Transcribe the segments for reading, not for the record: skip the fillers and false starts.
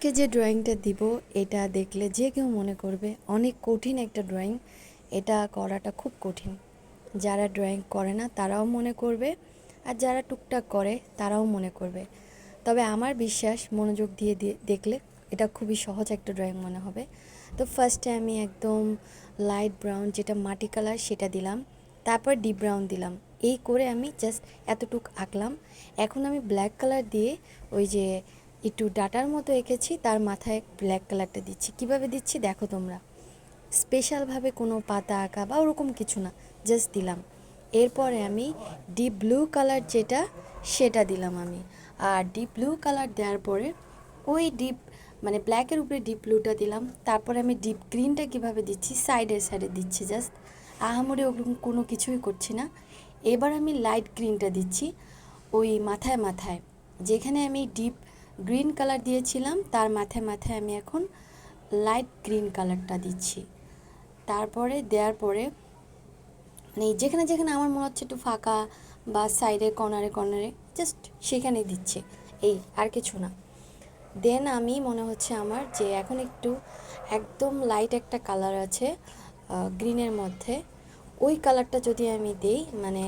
কে যে ড্রয়িংটা দিব এটা দেখলে যে কেউ মনে করবে অনেক কঠিন একটা ড্রয়িং। এটা করাটা খুব কঠিন। যারা ড্রয়িং করে না তারাও মনে করবে, আর যারা টুকটাক করে তারাও মনে করবে। তবে আমার বিশ্বাস মনোযোগ দিয়ে দেখলে এটা খুবই সহজ একটা ড্রয়িং মনে হবে। তো ফার্স্টে আমি একদম লাইট ব্রাউন, যেটা মাটি কালার, সেটা দিলাম। তারপর ডিপ ব্রাউন দিলাম। এই করে আমি জাস্ট এতটুকু আঁকলাম। এখন আমি ব্ল্যাক কালার দিয়ে ওই যে একটু ডাটার মতো এঁকেছি তার মাথায় ব্ল্যাক কালারটা দিচ্ছি। কিভাবে দিচ্ছি দেখো তোমরা। স্পেশালভাবে কোনো পাতা আঁকা বা ওরকম কিছু না, জাস্ট দিলাম। এরপরে আমি ডিপ ব্লু কালার যেটা, সেটা দিলাম আমি। আর ডিপ ব্লু কালার দেওয়ার পরে ওই ডিপ মানে ব্ল্যাকের উপরে ডিপ ব্লুটা দিলাম। তারপরে আমি ডিপ গ্রিনটা কিভাবে দিচ্ছি, সাইডে সাইডে দিচ্ছি, জাস্ট আহামরি ওরকম কোনো কিছুই করছি না। এবার আমি লাইট গ্রিনটা দিচ্ছি ওই মাথায় মাথায়, যেখানে আমি ডিপ গ্রিন কালার দিয়েছিলাম তার মাথায় মাথায় আমি এখন লাইট গ্রিন কালারটা দিচ্ছি। তারপরে দেওয়ার পরে মানে যেখানে যেখানে আমার মনে হচ্ছে একটু ফাঁকা বা সাইডে কর্নারে কর্নারে জাস্ট সেখানে দিচ্ছে, এই আর কিছু না। দেন আমি মনে হচ্ছে আমার যে এখন একটু একদম লাইট একটা কালার আছে গ্রিনের মধ্যে, ওই কালারটা যদি আমি দিই মানে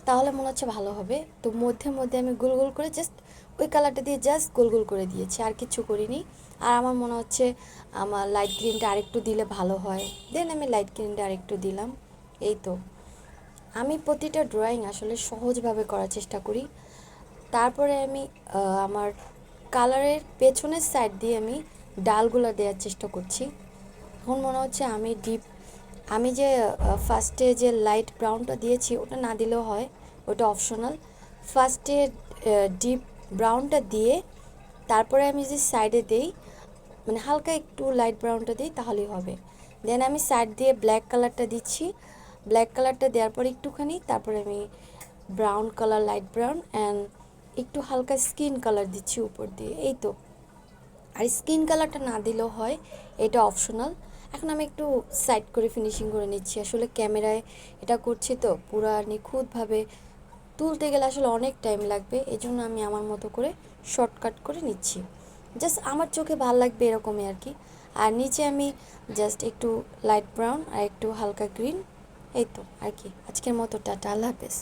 তাহলে মনে হচ্ছে ভালো হবে। তো মধ্যে মধ্যে আমি গোল গোল করে জাস্ট ওই কালারটা দিয়ে জাস্ট গোল গোল করে দিয়েছি, আর কিছু করিনি। আর আমার মনে হচ্ছে আমার লাইট গ্রিনটা আরেকটু দিলে ভালো হয়, দেন আমি লাইট গ্রিনটা আরেকটু দিলাম। এই তো, আমি প্রতিটা ড্রয়িং আসলে সহজভাবে করার চেষ্টা করি। তারপরে আমি আমার কালারের পেছনের সাইড দিয়ে আমি ডালগুলো দেওয়ার চেষ্টা করছি। এখন মনে হচ্ছে আমি যে ফার্স্টে যে লাইট ব্রাউনটা দিয়েছি ওটা না দিলেও হয়, ওটা অপশনাল। ফার্স্টে ডিপ ব্রাউনটা দিয়ে তারপরে আমি যে সাইডে দেই মানে হালকা একটু লাইট ব্রাউনটা দিই তাহলেই হবে। দেন আমি সাইড দিয়ে ব্ল্যাক কালারটা দিচ্ছি। ব্ল্যাক কালারটা দেওয়ার পর একটুখানি তারপরে আমি brown colour, light brown and একটু হালকা স্কিন কালার দিচ্ছি উপর দিয়ে। এই তো, আর স্কিন কালারটা না দিলেও হয়, এটা অপশনাল। এখন আমি একটু সাইড করে ফিনিশিং করে নিচ্ছি। আসলে ক্যামেরায় এটা করছি তো পুরা নিখুঁতভাবে তুলতে গেলে আসলে অনেক টাইম লাগবে, এজন্য আমি আমার মতো করে শর্টকাট করে নিচ্ছি। জাস্ট আমার চোখে ভালো লাগবে এরকমই আর কি। আর নিচে আমি জাস্ট একটু লাইট ব্রাউন আর একটু হালকা গ্রিন, এই তো আর কি। আজকের মতো টাটা, আল্লাহ হাফেজ।